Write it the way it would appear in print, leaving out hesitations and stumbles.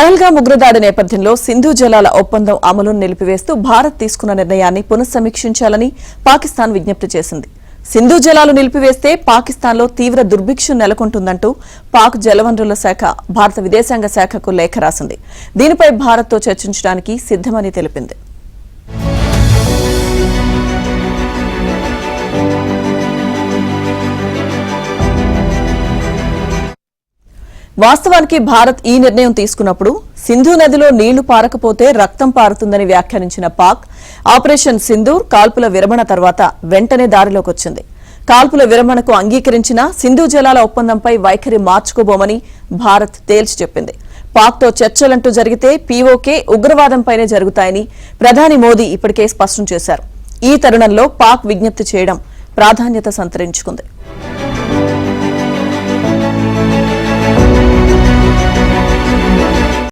పహల్గామ్ ఉగ్రదాడి నేపథ్యంలో సింధు జలాల ఒప్పందం అమలును నిలిపివేస్తూ భారత్ తీసుకున్న నిర్ణయాన్ని పునఃసమీక్షించాలని పాకిస్తాన్ విజ్ఞప్తి చేసింది. సింధు జలాలు నిలిపివేస్తే పాకిస్తాన్లో తీవ్ర దుర్భిక్షం నెలకొంటుందంటూ పాక్ జలవనరుల శాఖ భారత విదేశాంగ శాఖకు లేఖ రాసింది. దీనిపై భారత్తో చర్చించడానికి సిద్దమని తెలిపింది. వాస్తవానికి భారత్ ఈ నిర్ణయం తీసుకున్నప్పుడు సింధు నదిలో నీళ్లు పారకపోతే రక్తం పారుతుందని వ్యాఖ్యానించిన పాక్ ఆపరేషన్ సింధూర్ కాల్పుల విరమణ తర్వాత వెంటనే దారిలోకి వచ్చింది. కాల్పుల విరమణకు అంగీకరించిన సింధు జలాల ఒప్పందంపై వైఖరి మార్చుకోబోమని భారత్ తేల్చి చెప్పింది. పాక్తో చర్చలంటూ జరిగితే పీఓకే ఉగ్రవాదంపైనే జరుగుతాయని ప్రధాని మోదీ ఇప్పటికే స్పష్టం చేశారు. ఈ తరుణంలో పాక్ విజ్ఞప్తి చేయడం ప్రాధాన్యత సంతరించుకుంది.